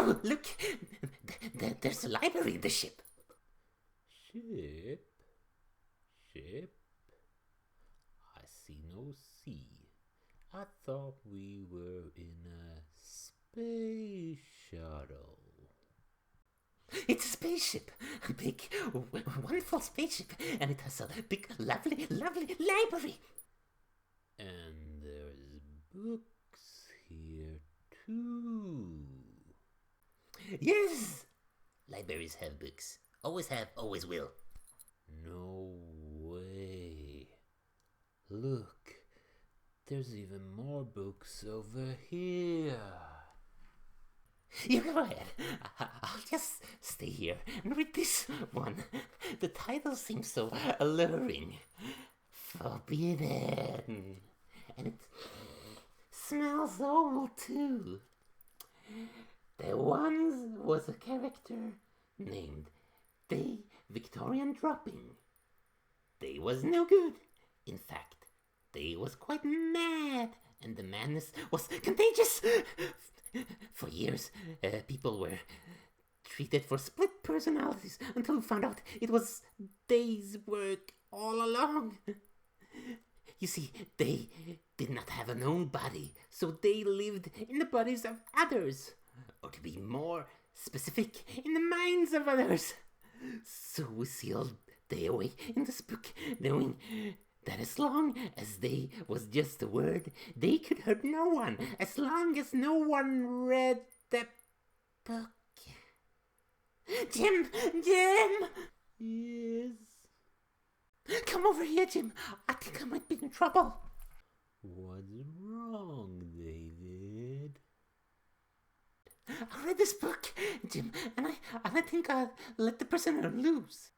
Oh, look! There's a library in the ship. Ship? Ship? I see no sea. I thought we were in a space shuttle. It's a spaceship. A big, wonderful spaceship. And it has a big, lovely library. And there's books here too. Yes! Libraries have books. Always have, always will. No way. Look, there's even more books over here. You go ahead. I'll just stay here and read this one. The title seems so alluring. Forbidden. And it smells old too. There once was a character named Day Victorian Dropping. They was no good. In fact, they was quite mad, and the madness was contagious. For years, people were treated for split personalities until we found out it was Day's work all along. You see, they did not have an own body, so they lived in the bodies of others, or to be more specific, in the minds of others. So we sealed Day away in this book, knowing that as long as they was just a word, they could hurt no one, as long as no one read the book. Jim! Yes? Come over here, Jim. I think I might be in trouble. What's wrong, David? I read this book, Jim, and I think I'll let the prisoner loose.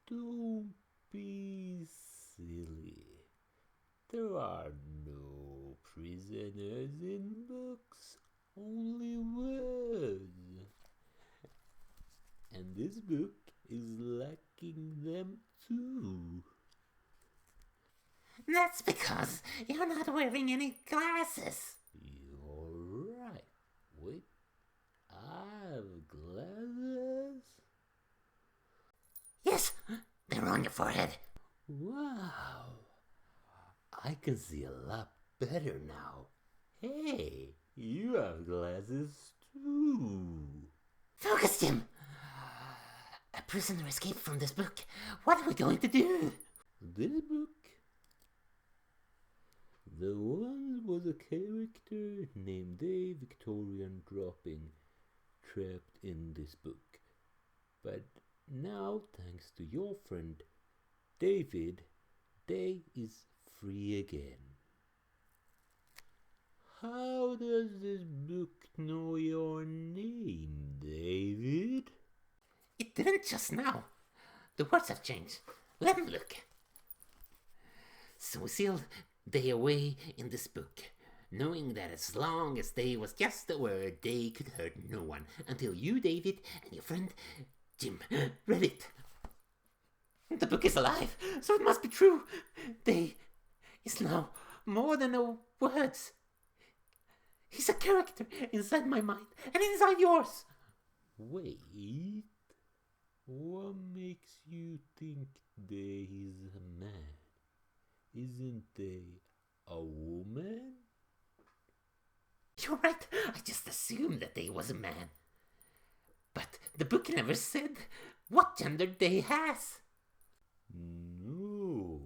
Don't be silly. There are no prisoners in books, only words. And this book is lacking them too. That's because you're not wearing any glasses. You're right. Wait, I have glasses? Yes, they're on your forehead. Wow, I can see a lot better now. Hey, you have glasses too. Focus, Jim. A prisoner escaped from this book. What are we going to do? This book? There once was a character named Day Victorian Dropping trapped in this book. But now, thanks to your friend David, Day is free again. How does this book know your name, David? It didn't just now. The words have changed. Let me look. So we sealed Day away in this book, knowing that as long as Day was just a word, Day could hurt no one, until you, David, and your friend Jim read it. The book is alive, so it must be true. Day is now more than a words. He's a character inside my mind and inside yours. Wait, what makes you think Day is a man? Isn't Day a woman? You're right, I just assumed that Day was a man. But the book never said what gender Day has. No.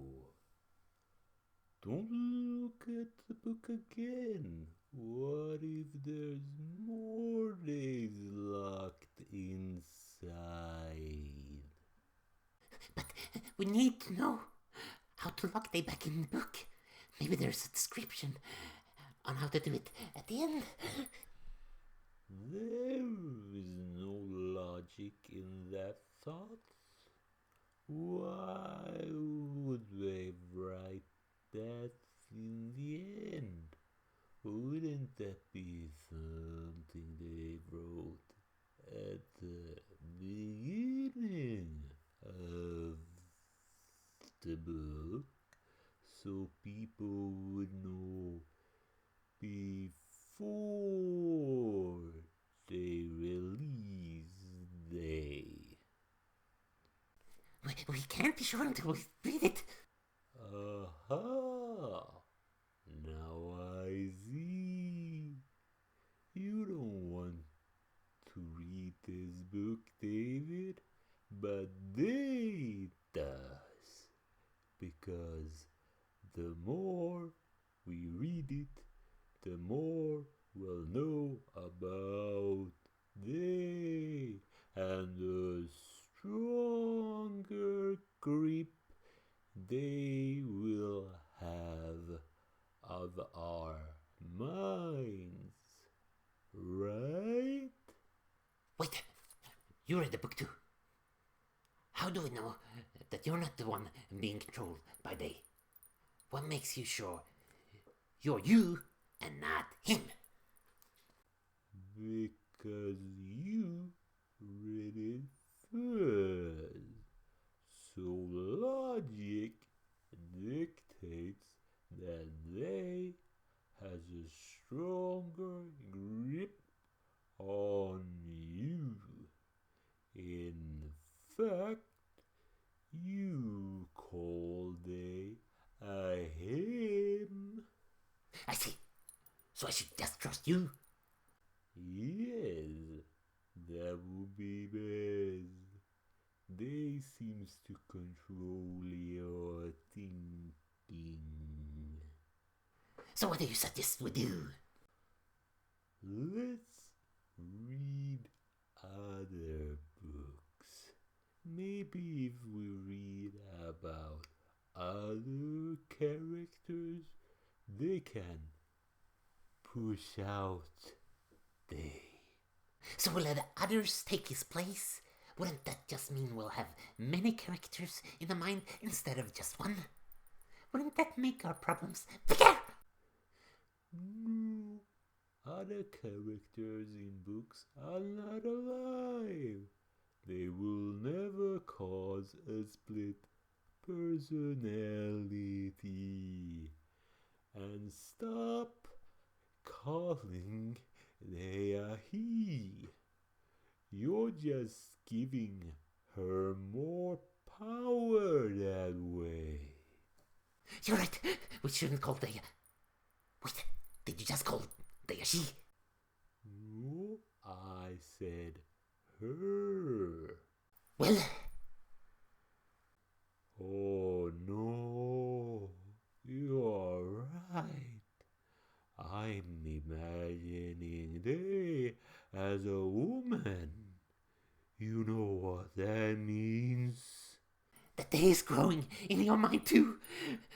Don't look at the book again. What if there's more Days locked inside? But we need to know how to lock Day back in the book. Maybe there's a description on how to do it at the end. There is no logic in that thought. Why would they write that in the end? Wouldn't that be something they wrote at the beginning of the book so people would know before We can't be sure until we read it. Aha! Now I see. You don't want to read this book, David, but they does. Because the more we read it, the more we'll know about they, and the stronger grip they will have of our minds, right? Wait, you read the book too. How do we know that you're not the one being controlled by they? What makes you sure you're you and not him? Because you read it first. So logic dictates that they has a stronger grip on you. In fact, you call they a him. I see. So I should just trust you? Yes, that would be best. They seems to control your thinking. So what do you suggest we do? Let's read other books. Maybe if we read about other characters, they can push out they. So will let others take his place? Wouldn't that just mean we'll have many characters in the mind instead of just one? Wouldn't that make our problems bigger? No, other characters in books are not alive. They will never cause a split personality. And stop calling they a he. You're just giving her more power that way. You're right. We shouldn't call Daya. Wait, did you just call Daya she? No, I said her. Well, Oh no, you're right. I'm imagining they as a woman. You know what that means? the day is growing in your mind too.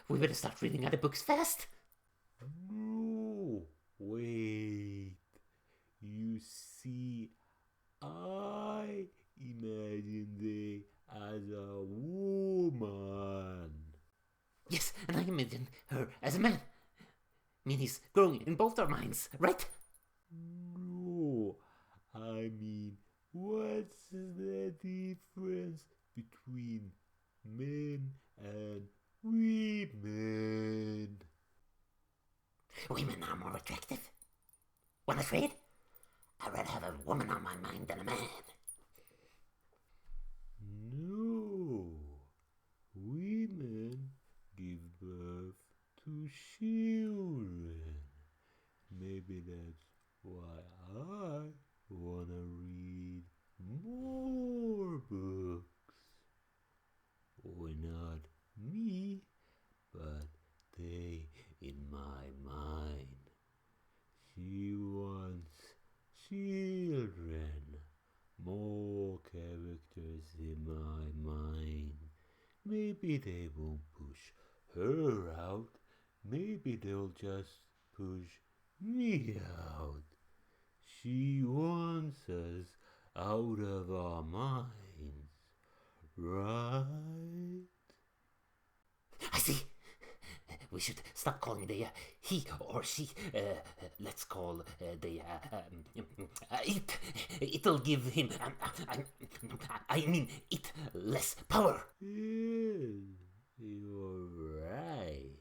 We better start reading other books fast. No, wait. You see, I imagine they as a woman. Yes, and I imagine her as a man. I mean, he's growing in both our minds, right? No, I mean, what's the difference between men and women? Women are more attractive. When afraid, I'd rather have a woman on my mind than a man. No, women give birth to children. Maybe that's why I wanna read more books. Or not me, but they in my mind. She wants children, more characters in my mind. Maybe they won't push her out. Maybe they'll just push me out. She wants us out of our minds, right? I see. We should stop calling the he or she. Let's call the it. It'll give him. I mean, it less power. Yes, you're right.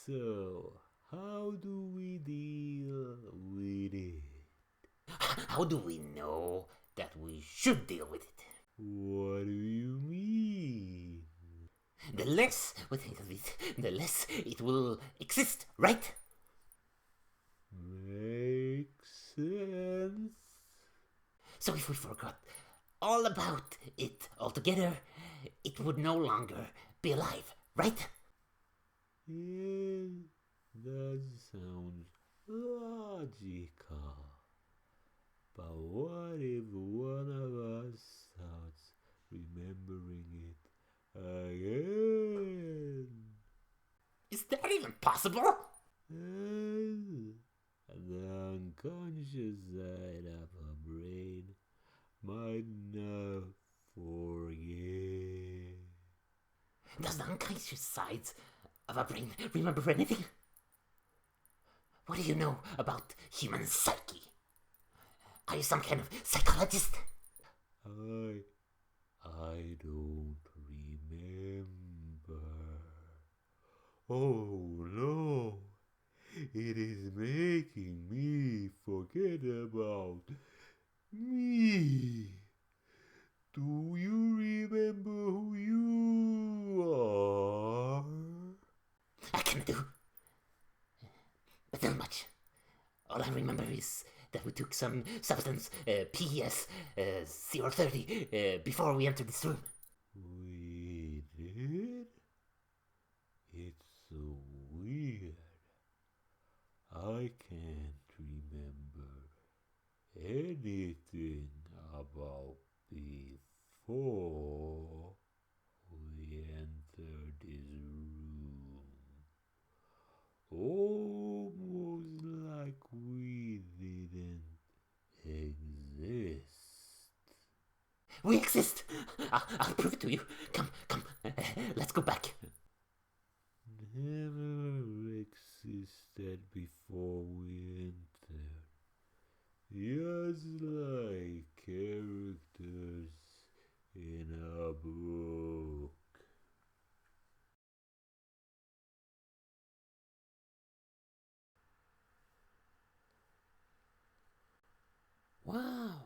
So, how do we deal with it? How do we know that we should deal with it? What do you mean? The less we think of it, the less it will exist, right? Makes sense. So if we forgot all about it altogether, it would no longer be alive, right? Yeah, that sounds logical. But what if one of us starts remembering it again? Is that even possible? And the unconscious side of her brain might not forget. Does the unconscious sides of our brain remember anything? What do you know about human psyche? Are you some kind of psychologist? I don't remember. Oh no, it is making me forget about me. Do you remember who you are? I can do, but not much. All I remember is that we took some substance, PES 030, before we entered this room. We did? It's so weird. I can't remember anything about before we entered this room. Almost like we didn't exist. We exist! I'll prove it to you. Come, let's go back. Never existed before we entered. Just like characters in a book. Wow.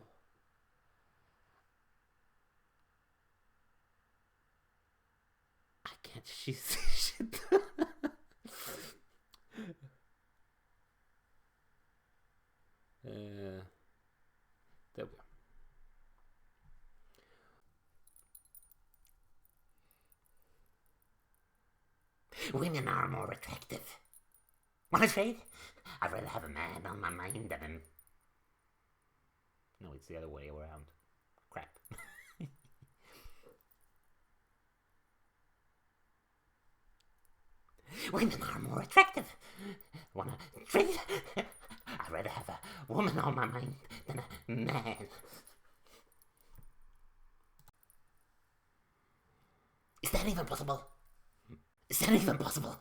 I can't see shit. There we go. Women are more attractive. Wanna trade? I'd rather have a man on my mind than an... No, it's the other way around. Crap. Women are more attractive. Wanna trade? I'd rather have a woman on my mind than a man. Is that even possible? Is that even possible?